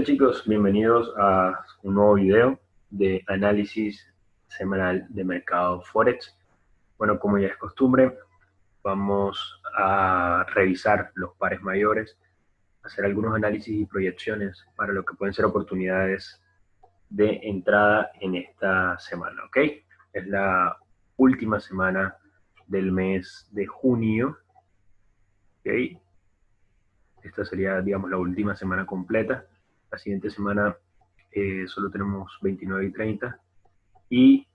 Hola chicos, bienvenidos a un nuevo video de análisis semanal de mercado Forex. Bueno, como ya es costumbre, vamos a revisar los pares mayores, hacer algunos análisis y proyecciones para lo que pueden ser oportunidades de entrada en esta semana, ¿ok? Es la última semana del mes de junio, ¿ok? Esta sería, digamos, la última semana completa. La siguiente semana solo tenemos 29 y 30. Y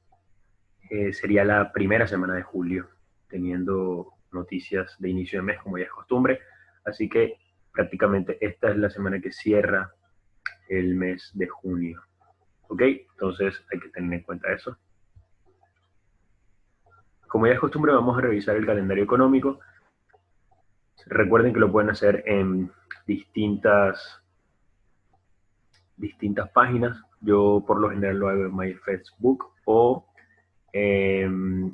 sería la primera semana de julio, teniendo noticias de inicio de mes, como ya es costumbre. Así que prácticamente esta es la semana que cierra el mes de junio. ¿Ok? Entonces hay que tener en cuenta eso. Como ya es costumbre, vamos a revisar el calendario económico. Recuerden que lo pueden hacer en distintas páginas. Yo por lo general lo hago en MyFacebook o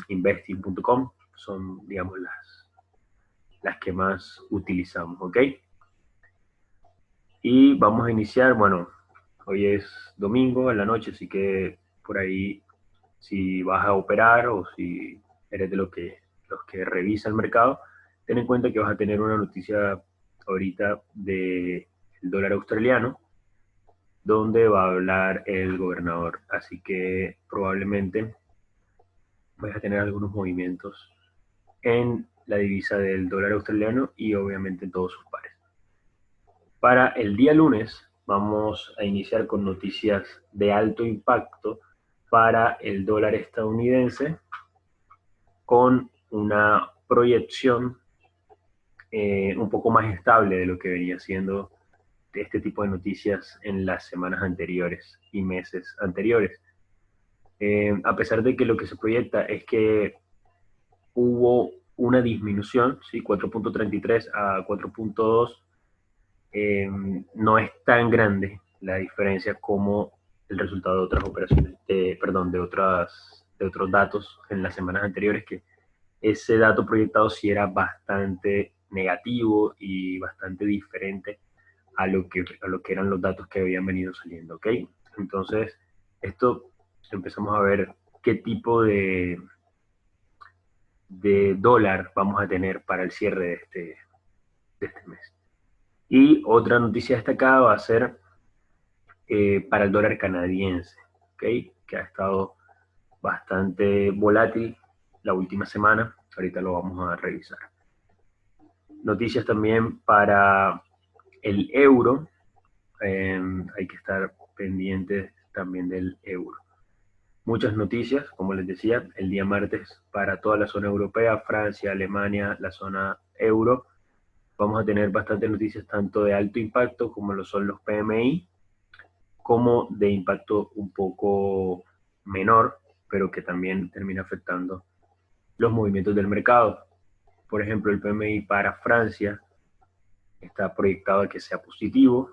investing.com. Son, digamos, las que más utilizamos, ¿ok? Y vamos a iniciar, bueno, hoy es domingo en la noche, así que por ahí, si vas a operar o si eres de los que revisa el mercado, ten en cuenta que vas a tener una noticia ahorita del dólar australiano, donde va a hablar el gobernador. Así que probablemente vais a tener algunos movimientos en la divisa del dólar australiano y obviamente en todos sus pares. Para el día lunes vamos a iniciar con noticias de alto impacto para el dólar estadounidense, con una proyección un poco más estable de lo que venía siendo este tipo de noticias en las semanas anteriores y meses anteriores. A pesar de que lo que se proyecta es que hubo una disminución, ¿sí? 4.33 a 4.2, no es tan grande la diferencia como el resultado de otras operaciones, de otros datos en las semanas anteriores, que ese dato proyectado sí era bastante negativo y bastante diferente a lo que eran los datos que habían venido saliendo, ¿ok? Entonces, esto empezamos a ver qué tipo de dólar vamos a tener para el cierre de este mes. Y otra noticia destacada va a ser para el dólar canadiense, ¿okay? Que ha estado bastante volátil la última semana. Ahorita lo vamos a revisar. Noticias también para el euro. Hay que estar pendientes también del euro. Muchas noticias, como les decía, el día martes para toda la zona europea, Francia, Alemania, la zona euro. Vamos a tener bastantes noticias tanto de alto impacto como lo son los PMI, como de impacto un poco menor, pero que también termina afectando los movimientos del mercado. Por ejemplo, el PMI para Francia está proyectado a que sea positivo,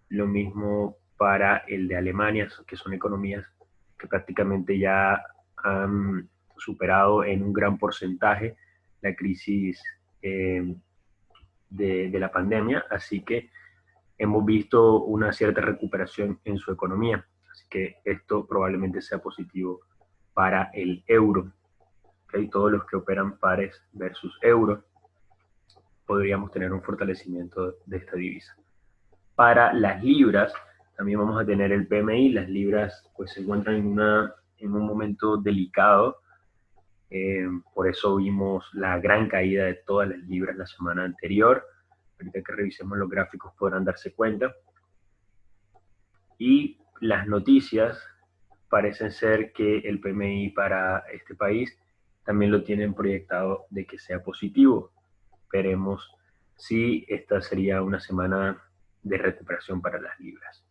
lo mismo para el de Alemania, que son economías que prácticamente ya han superado en un gran porcentaje la crisis de la pandemia, así que hemos visto una cierta recuperación en su economía, así que esto probablemente sea positivo para el euro. ¿Okay? Todos los que operan pares versus euro podríamos tener un fortalecimiento de esta divisa. Para las libras también vamos a tener el PMI. Las libras pues se encuentran en un momento delicado, por eso vimos la gran caída de todas las libras la semana anterior. Ahorita que revisemos los gráficos podrán darse cuenta. Y las noticias parecen ser que el PMI para este país también lo tienen proyectado de que sea positivo. Veremos si esta sería una semana de recuperación para las libras.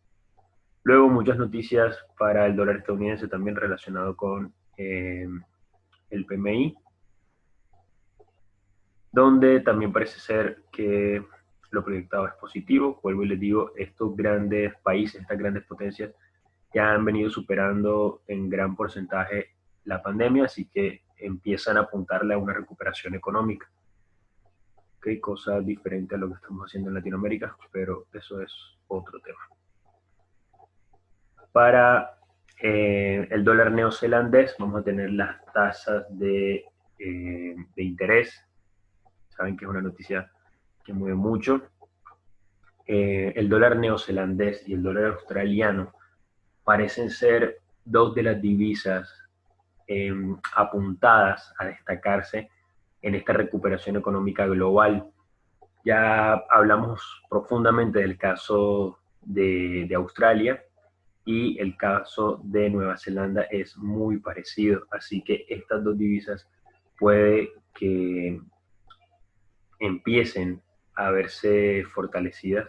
Luego muchas noticias para el dólar estadounidense también relacionado con el PMI, donde también parece ser que lo proyectado es positivo. Vuelvo y les digo, estos grandes países, estas grandes potencias, ya han venido superando en gran porcentaje la pandemia, así que empiezan a apuntarle a una recuperación económica. ¿Okay? Cosa diferente a lo que estamos haciendo en Latinoamérica, pero eso es otro tema. Para el dólar neozelandés vamos a tener las tasas de interés. Saben que es una noticia que mueve mucho. El dólar neozelandés y el dólar australiano parecen ser dos de las divisas apuntadas a destacarse en esta recuperación económica global. Ya hablamos profundamente del caso de Australia, y el caso de Nueva Zelanda es muy parecido, así que estas dos divisas puede que empiecen a verse fortalecidas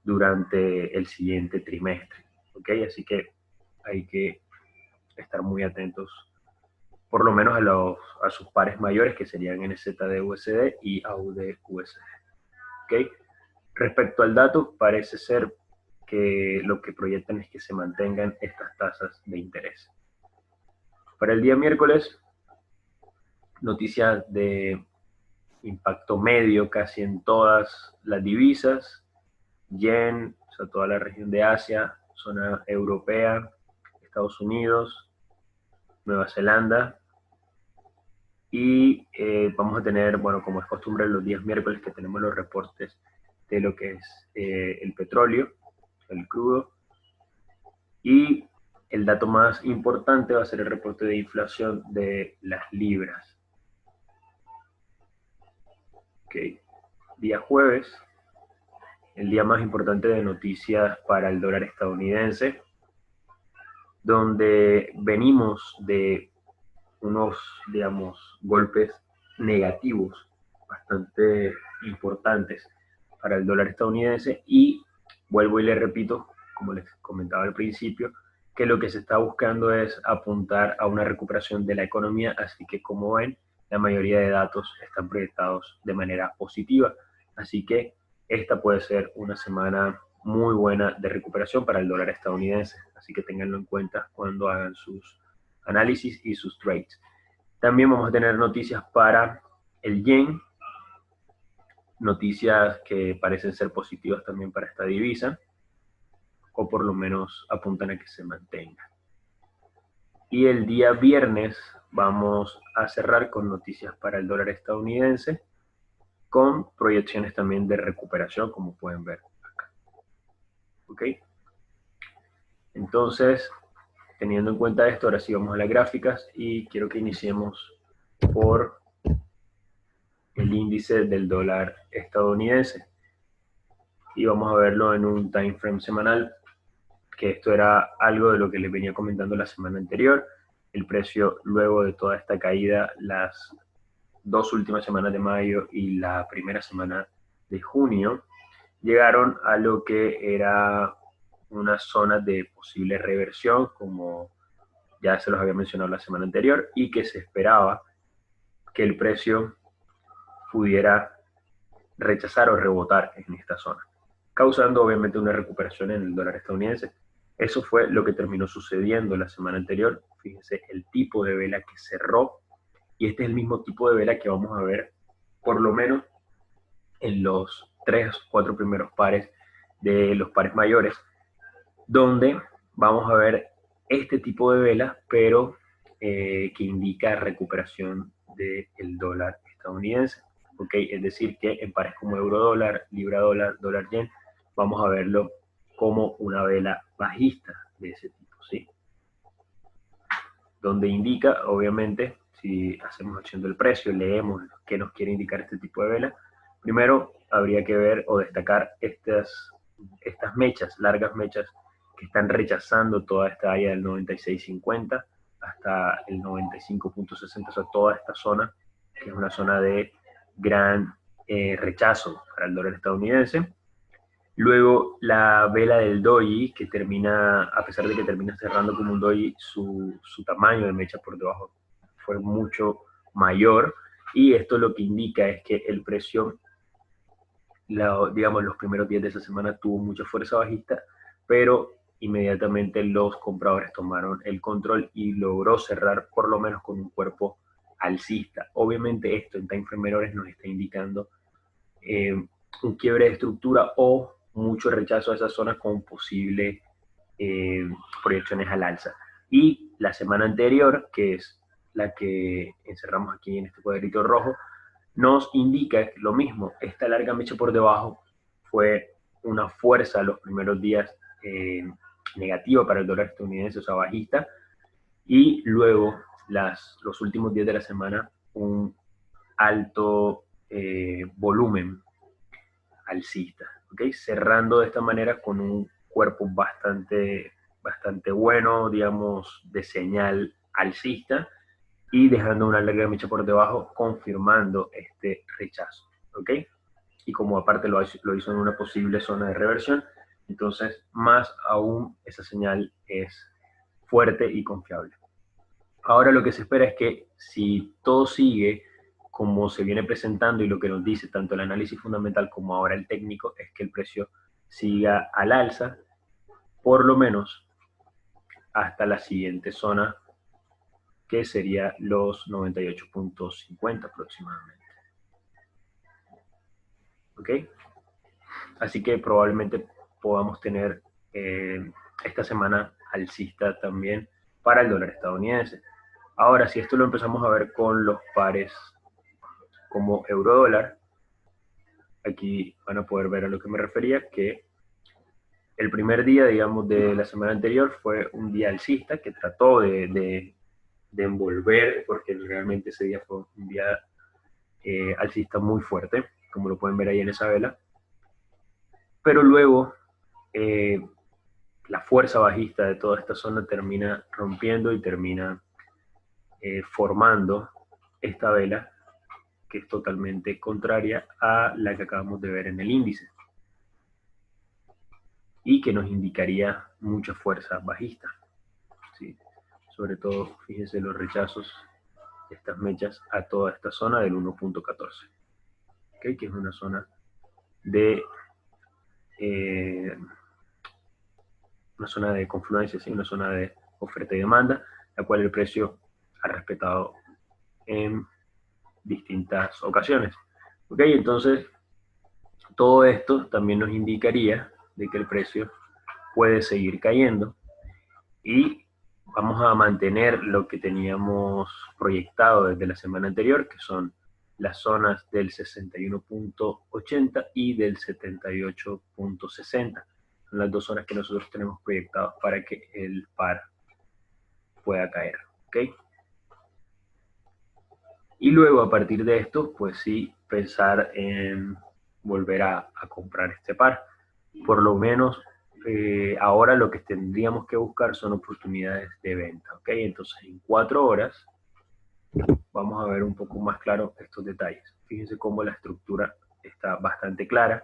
durante el siguiente trimestre, ¿ok? Así que hay que estar muy atentos, por lo menos a sus pares mayores, que serían NZD-USD y AUD-USD, ¿ok? Respecto al dato, parece ser que lo que proyectan es que se mantengan estas tasas de interés. Para el día miércoles, noticias de impacto medio casi en todas las divisas, yen, o sea, toda la región de Asia, zona europea, Estados Unidos, Nueva Zelanda, y vamos a tener, bueno, como es costumbre los días miércoles, que tenemos los reportes de lo que es el petróleo, el crudo, y el dato más importante va a ser el reporte de inflación de las libras. Okay. Día jueves, el día más importante de noticias para el dólar estadounidense, donde venimos de unos, digamos, golpes negativos bastante importantes para el dólar estadounidense, y vuelvo y le repito, como les comentaba al principio, que lo que se está buscando es apuntar a una recuperación de la economía, así que como ven, la mayoría de datos están proyectados de manera positiva, así que esta puede ser una semana muy buena de recuperación para el dólar estadounidense, así que ténganlo en cuenta cuando hagan sus análisis y sus trades. También vamos a tener noticias para el yen, noticias que parecen ser positivas también para esta divisa, o por lo menos apuntan a que se mantenga. Y el día viernes vamos a cerrar con noticias para el dólar estadounidense, con proyecciones también de recuperación, como pueden ver acá. ¿Ok? Entonces, teniendo en cuenta esto, ahora sí vamos a las gráficas y quiero que iniciemos por el índice del dólar estadounidense. Y vamos a verlo en un time frame semanal, que esto era algo de lo que les venía comentando la semana anterior. El precio, luego de toda esta caída, las dos últimas semanas de mayo y la primera semana de junio, llegaron a lo que era una zona de posible reversión, como ya se los había mencionado la semana anterior, y que se esperaba que el precio pudiera rechazar o rebotar en esta zona, causando obviamente una recuperación en el dólar estadounidense. Eso fue lo que terminó sucediendo la semana anterior. Fíjense el tipo de vela que cerró, y este es el mismo tipo de vela que vamos a ver por lo menos en los 3 o 4 primeros pares de los pares mayores, donde vamos a ver este tipo de vela, pero que indica recuperación del dólar estadounidense. ¿Okay? Es decir, que en pares como euro-dólar, libra-dólar, dólar-yen, vamos a verlo como una vela bajista de ese tipo, ¿sí? Donde indica, obviamente, si hacemos acción del precio, leemos qué nos quiere indicar este tipo de vela, primero habría que ver o destacar estas mechas, largas mechas, que están rechazando toda esta área del 96.50 hasta el 95.60, o sea, toda esta zona, que es una zona de gran rechazo para el dólar estadounidense. Luego la vela del doji, que termina, a pesar de que termina cerrando como un doji, su tamaño de mecha por debajo fue mucho mayor, y esto lo que indica es que el precio, digamos, los primeros días de esa semana tuvo mucha fuerza bajista, pero inmediatamente los compradores tomaron el control y logró cerrar por lo menos con un cuerpo alcista. Obviamente esto en time frame menores nos está indicando un quiebre de estructura o mucho rechazo a esa zona con posible proyecciones al alza. Y la semana anterior, que es la que encerramos aquí en este cuadrito rojo, nos indica lo mismo. Esta larga mecha por debajo fue una fuerza los primeros días negativa para el dólar estadounidense, o sea, bajista, y luego los últimos días de la semana un alto volumen alcista, ¿okay? Cerrando de esta manera con un cuerpo bastante bueno, digamos, de señal alcista, y dejando una larga mecha por debajo, confirmando este rechazo, ¿ok? Y como aparte lo hizo en una posible zona de reversión, entonces más aún esa señal es fuerte y confiable. Ahora lo que se espera es que si todo sigue como se viene presentando, y lo que nos dice tanto el análisis fundamental como ahora el técnico, es que el precio siga al alza, por lo menos hasta la siguiente zona, que sería los 98.50 aproximadamente. ¿Ok? Así que probablemente podamos tener esta semana alcista también para el dólar estadounidense. Ahora, si esto lo empezamos a ver con los pares como euro-dólar, aquí van a poder ver a lo que me refería, que el primer día, digamos, de la semana anterior fue un día alcista que trató de envolver, porque realmente ese día fue un día alcista muy fuerte, como lo pueden ver ahí en esa vela. Pero luego la fuerza bajista de toda esta zona termina rompiendo y termina formando esta vela, que es totalmente contraria a la que acabamos de ver en el índice, y que nos indicaría mucha fuerza bajista, ¿sí? Sobre todo, fíjense los rechazos de estas mechas a toda esta zona del 1.14, ¿okay? Que es una zona de confluencia, ¿sí? Una zona de oferta y demanda, la cual el precio ha respetado en distintas ocasiones. ¿Ok? Entonces, todo esto también nos indicaría de que el precio puede seguir cayendo, y vamos a mantener lo que teníamos proyectado desde la semana anterior, que son las zonas del 61.80 y del 78.60. Son las dos zonas que nosotros tenemos proyectadas para que el par pueda caer. ¿Ok? Y luego, a partir de esto, pues sí, pensar en volver a comprar este par. Por lo menos ahora lo que tendríamos que buscar son oportunidades de venta, ¿ok? Entonces en 4 horas vamos a ver un poco más claro estos detalles. Fíjense cómo la estructura está bastante clara.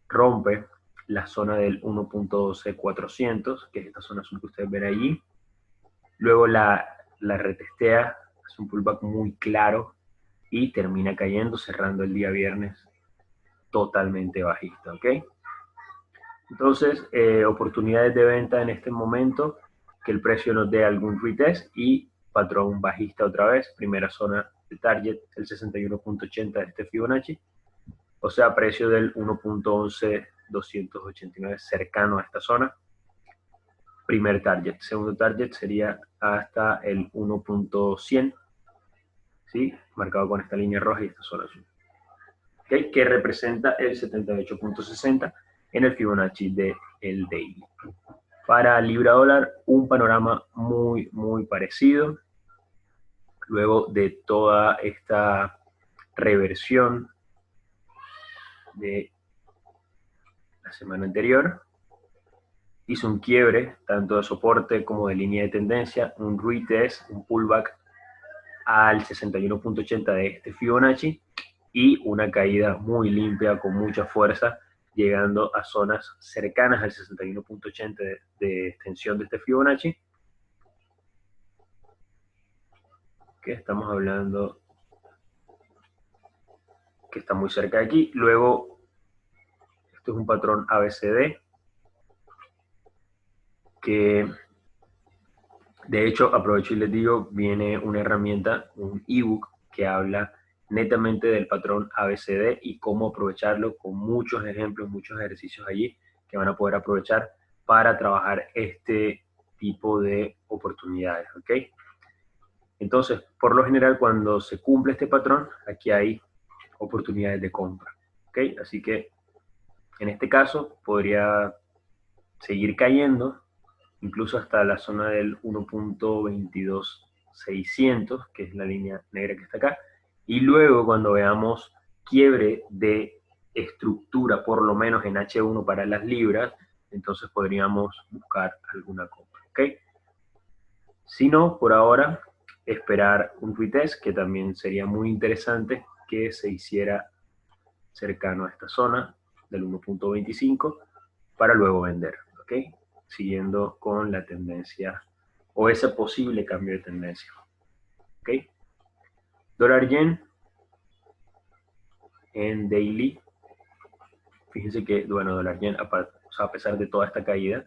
Rompe la zona del 1.12400, que es esta zona azul que ustedes ven allí. Luego la retestea, hace un pullback muy claro y termina cayendo, cerrando el día viernes totalmente bajista, ¿ok? Entonces, oportunidades de venta en este momento, que el precio nos dé algún retest y patrón bajista otra vez, primera zona de target, el 61.80 de este Fibonacci, o sea, precio del 1.11.289 cercano a esta zona. Primer target. Segundo target sería hasta el 1.100, ¿sí? Marcado con esta línea roja y esta zona azul, ¿okay? Que representa el 78.60 en el Fibonacci del daily. Para libra dólar, un panorama muy, muy parecido. Luego de toda esta reversión de la semana anterior, hizo un quiebre tanto de soporte como de línea de tendencia, un retest, un pullback al 61.80 de este Fibonacci, y una caída muy limpia con mucha fuerza, llegando a zonas cercanas al 61.80 de extensión de este Fibonacci, que estamos hablando que está muy cerca de aquí. Luego, esto es un patrón ABCD, que de hecho, aprovecho y les digo, viene una herramienta, un ebook, que habla netamente del patrón ABCD y cómo aprovecharlo, con muchos ejemplos, muchos ejercicios allí que van a poder aprovechar para trabajar este tipo de oportunidades, ¿ok? Entonces, por lo general, cuando se cumple este patrón, aquí hay oportunidades de compra, ¿ok? Así que en este caso podría seguir cayendo, incluso hasta la zona del 1.22600, que es la línea negra que está acá, y luego cuando veamos quiebre de estructura, por lo menos en H1 para las libras, entonces podríamos buscar alguna compra, ¿ok? Si no, por ahora, esperar un retest, que también sería muy interesante que se hiciera cercano a esta zona del 1.25 para luego vender, ¿ok? Siguiendo con la tendencia o ese posible cambio de tendencia, ¿ok? Dólar yen en daily, fíjense que, bueno, dólar yen, a pesar de toda esta caída,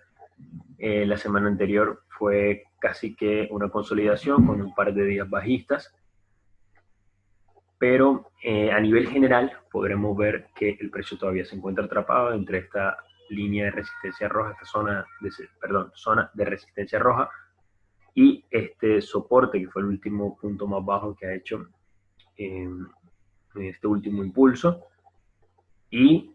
la semana anterior fue casi que una consolidación con un par de días bajistas, pero a nivel general podremos ver que el precio todavía se encuentra atrapado entre esta línea de resistencia roja, esta zona de resistencia roja, y este soporte, que fue el último punto más bajo que ha hecho en este último impulso. Y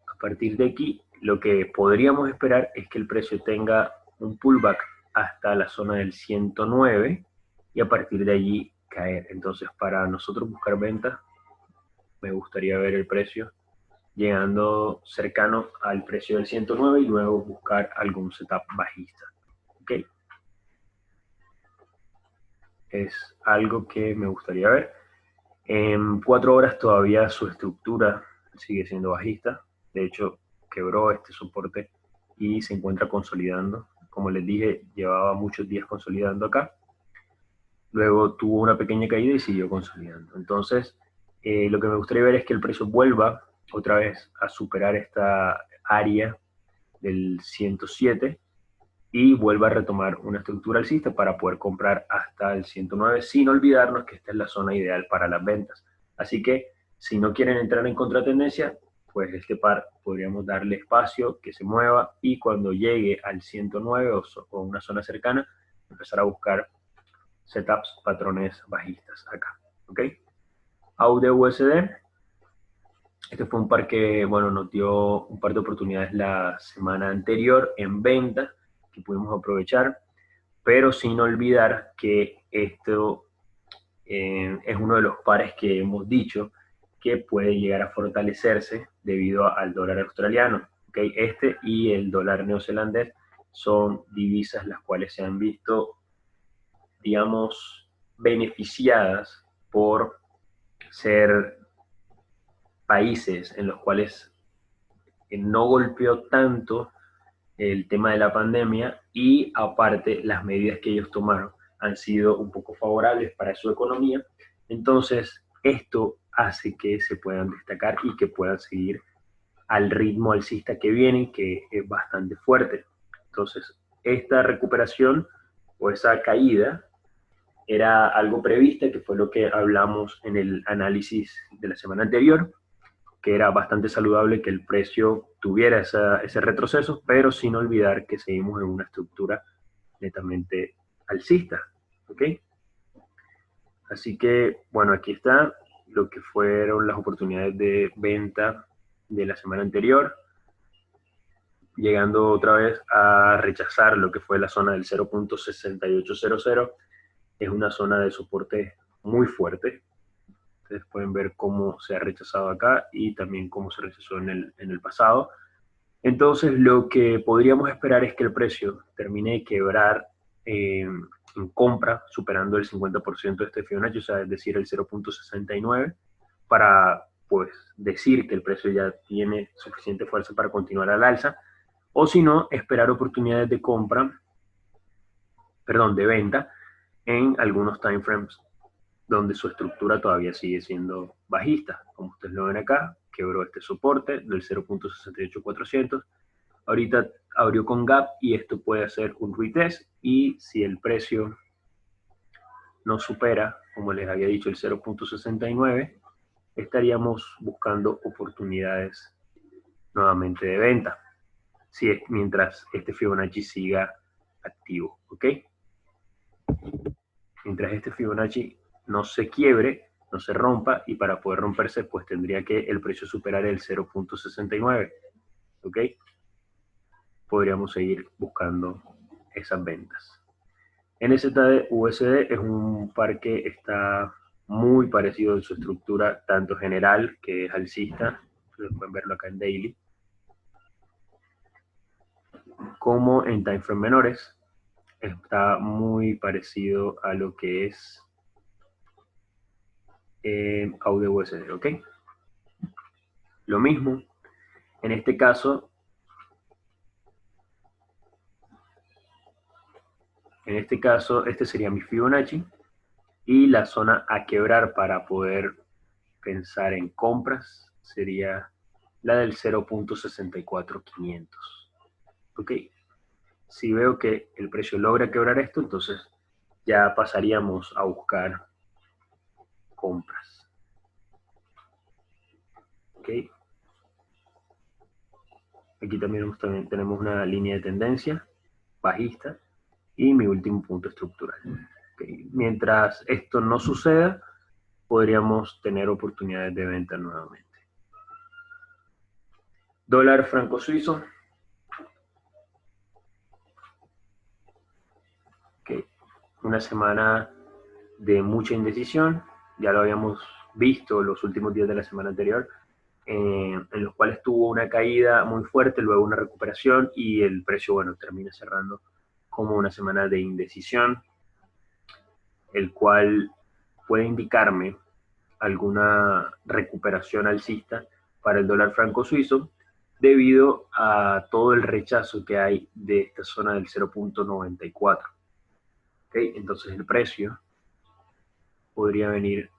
a partir de aquí, lo que podríamos esperar es que el precio tenga un pullback hasta la zona del 109 y a partir de allí caer. Entonces, para nosotros buscar ventas, me gustaría ver el precio llegando cercano al precio del 109 y luego buscar algún setup bajista. ¿Ok? Es algo que me gustaría ver. En 4 horas todavía su estructura sigue siendo bajista. De hecho, quebró este soporte y se encuentra consolidando. Como les dije, llevaba muchos días consolidando acá. Luego tuvo una pequeña caída y siguió consolidando. Entonces, lo que me gustaría ver es que el precio vuelva otra vez a superar esta área del 107 y vuelva a retomar una estructura alcista para poder comprar hasta el 109, sin olvidarnos que esta es la zona ideal para las ventas. Así que si no quieren entrar en contratendencia, pues este par podríamos darle espacio, que se mueva, y cuando llegue al 109 o una zona cercana, empezar a buscar setups, patrones bajistas acá. ¿Ok? AUD USD, este fue un par que, bueno, nos dio un par de oportunidades la semana anterior en venta que pudimos aprovechar, pero sin olvidar que esto es uno de los pares que hemos dicho que puede llegar a fortalecerse debido al dólar australiano. ¿Okay? Este y el dólar neozelandés son divisas las cuales se han visto, digamos, beneficiadas por ser países en los cuales no golpeó tanto el tema de la pandemia y aparte las medidas que ellos tomaron han sido un poco favorables para su economía. Entonces, esto hace que se puedan destacar y que puedan seguir al ritmo alcista que vienen, que es bastante fuerte. Entonces, esta recuperación o esa caída era algo prevista, que fue lo que hablamos en el análisis de la semana anterior, que era bastante saludable que el precio tuviera ese retroceso, pero sin olvidar que seguimos en una estructura netamente alcista. ¿Ok? Así que, bueno, aquí está lo que fueron las oportunidades de venta de la semana anterior, llegando otra vez a rechazar lo que fue la zona del 0.6800. Es una zona de soporte muy fuerte. Ustedes pueden ver cómo se ha rechazado acá y también cómo se rechazó en el pasado. Entonces, lo que podríamos esperar es que el precio termine de quebrar en compra, superando el 50% de este Fibonacci, o sea, es decir, el 0.69, para pues decir que el precio ya tiene suficiente fuerza para continuar al alza, o si no, esperar oportunidades de compra, perdón, de venta en algunos timeframes donde su estructura todavía sigue siendo bajista. Como ustedes lo ven acá, quebró este soporte del 0.68400. Ahorita abrió con gap y esto puede hacer un retest, y si el precio no supera, como les había dicho, el 0.69, estaríamos buscando oportunidades nuevamente de venta. mientras este Fibonacci siga activo, ¿ok? Mientras este Fibonacci no se quiebre, no se rompa, y para poder romperse, pues tendría que el precio superar el 0.69, ¿ok? Podríamos seguir buscando esas ventas. NZD-USD es un par que está muy parecido en su estructura, tanto general, que es alcista, pueden verlo acá en Daily, como en timeframe menores. Está muy parecido a lo que es AUD-USD, ¿ok? Lo mismo, en este caso, este sería mi Fibonacci, y la zona a quebrar para poder pensar en compras sería la del 0.64500. ¿Ok? Si veo que el precio logra quebrar esto, entonces ya pasaríamos a buscar compras. ¿Ok? Aquí también tenemos una línea de tendencia bajista y mi último punto estructural. ¿Okay? Mientras esto no suceda, podríamos tener oportunidades de venta nuevamente. Dólar franco suizo. Okay. Una semana de mucha indecisión, ya lo habíamos visto los últimos días de la semana anterior, en los cuales tuvo una caída muy fuerte, luego una recuperación, y el precio, bueno, termina cerrando como una semana de indecisión, el cual puede indicarme alguna recuperación alcista para el dólar franco suizo, debido a todo el rechazo que hay de esta zona del 0.94. ¿Okay? Entonces el precio podría venir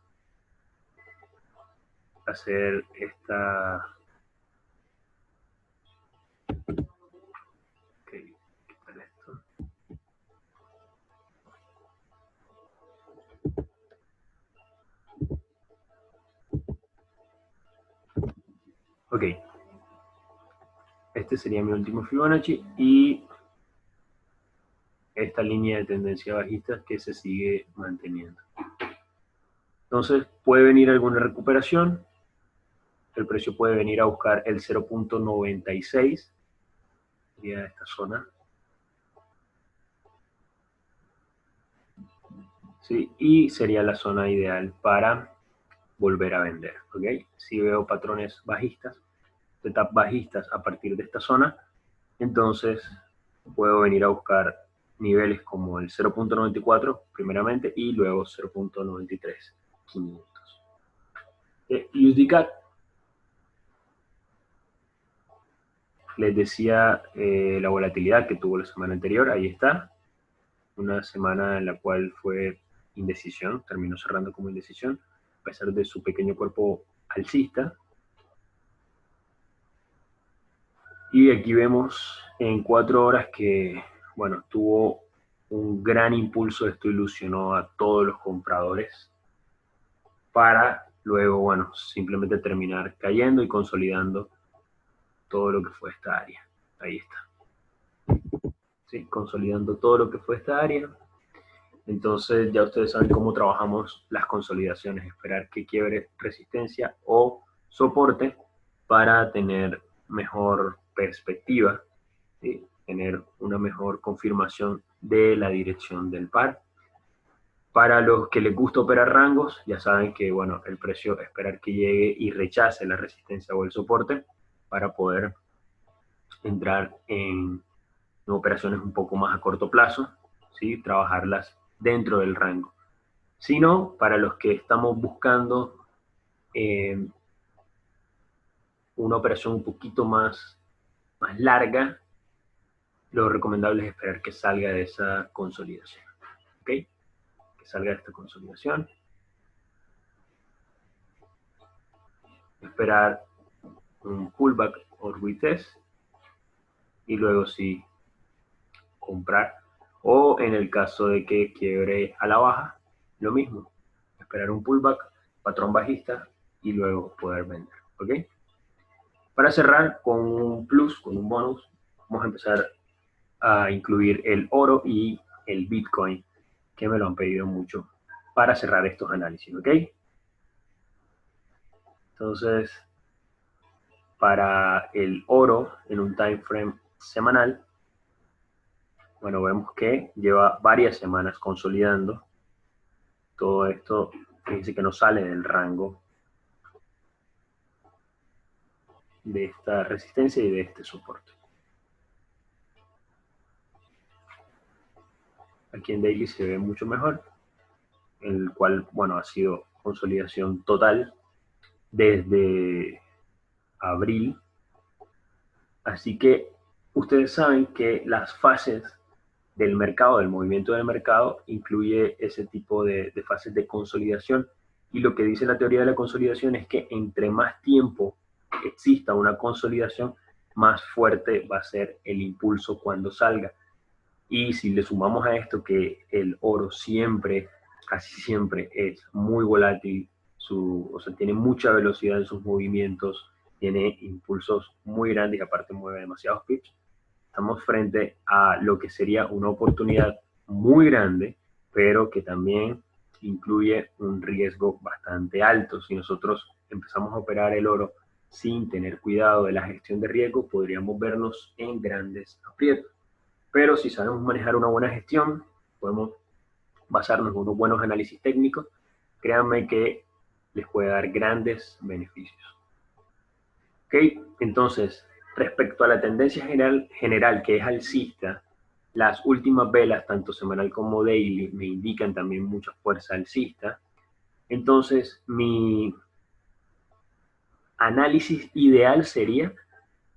a hacer esta... Okay, quitar esto. Ok, este sería mi último Fibonacci y esta línea de tendencia bajista que se sigue manteniendo. Entonces puede venir alguna recuperación, el precio puede venir a buscar el 0.96, sería esta zona, ¿sí? Y sería la zona ideal para volver a vender, ¿ok? Si veo patrones bajistas, setup bajistas a partir de esta zona, entonces puedo venir a buscar niveles como el 0.94 primeramente y luego 0.93500. USD-CAD, les decía la volatilidad que tuvo la semana anterior, ahí está, una semana en la cual fue indecisión, terminó cerrando como indecisión, a pesar de su pequeño cuerpo alcista. Y aquí vemos en 4 horas que, bueno, tuvo un gran impulso, esto ilusionó a todos los compradores, para luego, bueno, simplemente terminar cayendo y consolidando todo lo que fue esta área. Ahí está. ¿Sí? Consolidando todo lo que fue esta área. Entonces ya ustedes saben cómo trabajamos las consolidaciones, esperar que quiebre resistencia o soporte para tener mejor perspectiva, ¿sí? Tener una mejor confirmación de la dirección del par. Para los que les gusta operar rangos, ya saben que, bueno, el precio esperar que llegue y rechace la resistencia o el soporte para poder entrar en operaciones un poco más a corto plazo, ¿sí? Trabajarlas dentro del rango. Si no, para los que estamos buscando una operación un poquito más larga, lo recomendable es esperar que salga de esa consolidación. ¿Ok? Que salga de esta consolidación. Esperar un pullback o retest y luego sí comprar. O en el caso de que quiebre a la baja, lo mismo. Esperar un pullback, patrón bajista y luego poder vender. ¿Ok? Para cerrar con un plus, con un bonus, vamos a empezar a incluir el oro y el Bitcoin, que me lo han pedido mucho para cerrar estos análisis, ¿ok? Entonces, para el oro en un time frame semanal, bueno, vemos que lleva varias semanas consolidando. Todo esto, fíjense que no sale del rango de esta resistencia y de este soporte. Aquí en Daily se ve mucho mejor, el cual, bueno, ha sido consolidación total desde abril. Así que ustedes saben que las fases del mercado, del movimiento del mercado, incluye ese tipo de fases de consolidación. Y lo que dice la teoría de la consolidación es que entre más tiempo exista una consolidación, más fuerte va a ser el impulso cuando salga. Y si le sumamos a esto que el oro siempre, casi siempre es muy volátil, o sea, tiene mucha velocidad en sus movimientos, tiene impulsos muy grandes y aparte mueve demasiados pips, estamos frente a lo que sería una oportunidad muy grande, pero que también incluye un riesgo bastante alto. Si nosotros empezamos a operar el oro sin tener cuidado de la gestión de riesgo, podríamos vernos en grandes aprietos. Pero si sabemos manejar una buena gestión, podemos basarnos en unos buenos análisis técnicos, créanme que les puede dar grandes beneficios. ¿Ok? Entonces, respecto a la tendencia general que es alcista, las últimas velas, tanto semanal como daily, me indican también mucha fuerza alcista. Entonces, mi análisis ideal sería,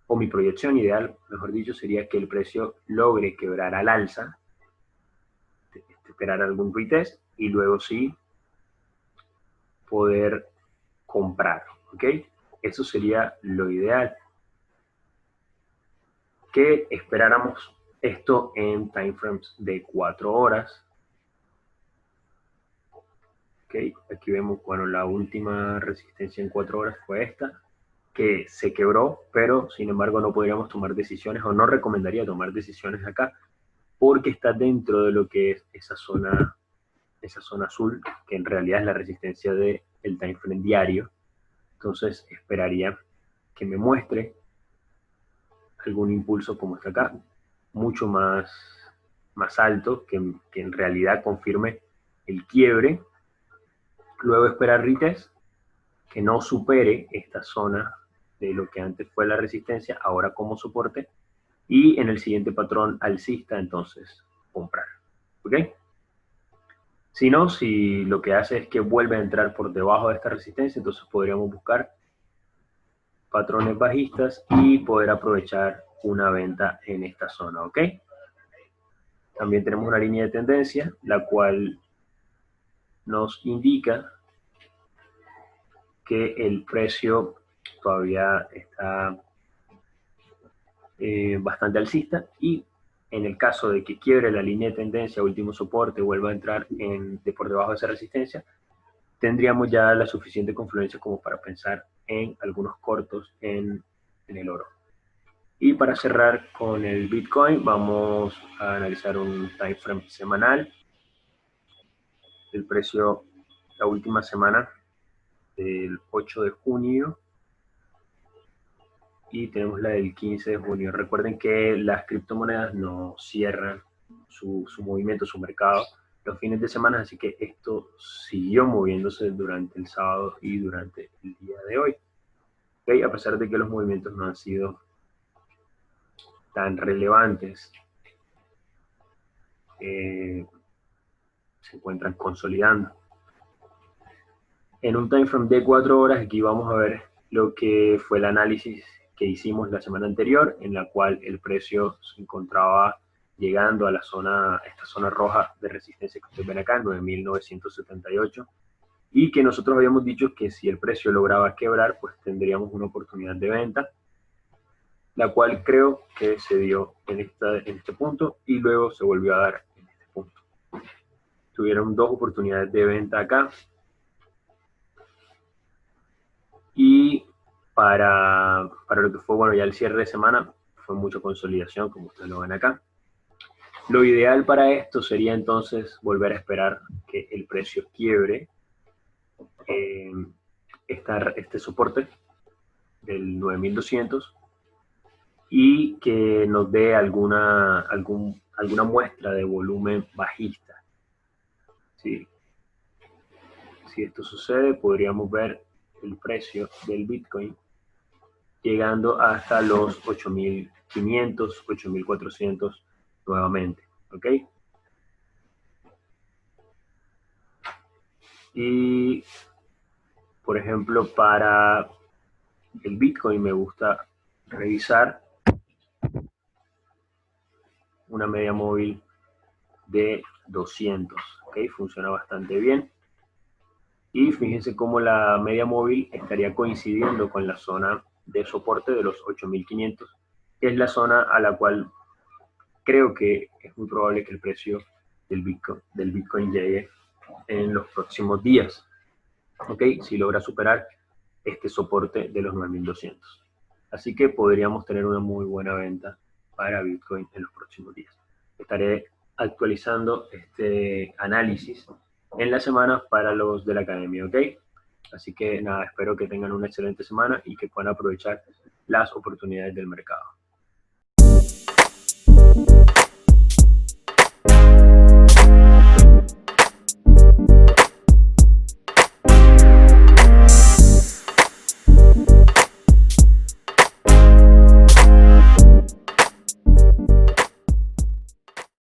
o mi proyección ideal, mejor dicho, sería que el precio logre quebrar al alza, esperar algún retest y luego sí poder comprar, ¿ok? Eso sería lo ideal. Que esperáramos esto en timeframes de 4 horas. ¿Ok? Aquí vemos, bueno, la última resistencia en 4 horas fue esta, que se quebró, pero sin embargo no podríamos tomar decisiones, o no recomendaría tomar decisiones acá, porque está dentro de lo que es esa zona azul, que en realidad es la resistencia del time frame diario. Entonces esperaría que me muestre algún impulso como está acá, mucho más alto, que en realidad confirme el quiebre. Luego esperar retest, que no supere esta zona de lo que antes fue la resistencia, ahora como soporte, y en el siguiente patrón alcista, entonces comprar. ¿Ok? Si no, si lo que hace es que vuelve a entrar por debajo de esta resistencia, entonces podríamos buscar patrones bajistas y poder aprovechar una venta en esta zona, ¿ok? También tenemos una línea de tendencia, la cual nos indica que el precio todavía está bastante alcista, y en el caso de que quiebre la línea de tendencia, último soporte, vuelva a entrar por debajo de esa resistencia, tendríamos ya la suficiente confluencia como para pensar en algunos cortos en el oro. Y para cerrar con el Bitcoin, vamos a analizar un time frame semanal. El precio la última semana del 8 de junio y tenemos la del 15 de junio. Recuerden que las criptomonedas no cierran su movimiento, su mercado los fines de semana, así que esto siguió moviéndose durante el sábado y durante el día de hoy. ¿Okay? A pesar de que los movimientos no han sido tan relevantes, se encuentran consolidando. En un time frame de 4 horas, aquí vamos a ver lo que fue el análisis que hicimos la semana anterior, en la cual el precio se encontraba llegando a esta zona roja de resistencia que ustedes ven acá, 9.978, y que nosotros habíamos dicho que si el precio lograba quebrar, pues tendríamos una oportunidad de venta, la cual creo que se dio en este punto y luego se volvió a dar en este punto. Tuvieron dos oportunidades de venta acá, y para lo que fue, bueno, ya el cierre de semana fue mucha consolidación, como ustedes lo ven acá. Lo ideal para esto sería entonces volver a esperar que el precio quiebre este soporte del 9200 y que nos dé alguna muestra de volumen bajista. ¿Sí? Si esto sucede, podríamos ver el precio del Bitcoin llegando hasta los 8500, 8400 nuevamente. ¿Ok? Y, por ejemplo, para el Bitcoin me gusta revisar una media móvil de 200, ¿ok? Funciona bastante bien. Y fíjense cómo la media móvil estaría coincidiendo con la zona de soporte de los 8500, que es la zona a la cual creo que es muy probable que el precio del Bitcoin llegue en los próximos días, ¿ok? Si logra superar este soporte de los 9200. Así que podríamos tener una muy buena venta para Bitcoin en los próximos días. Estaré actualizando este análisis en la semana para los de la academia, ¿ok? Así que nada, espero que tengan una excelente semana y que puedan aprovechar las oportunidades del mercado.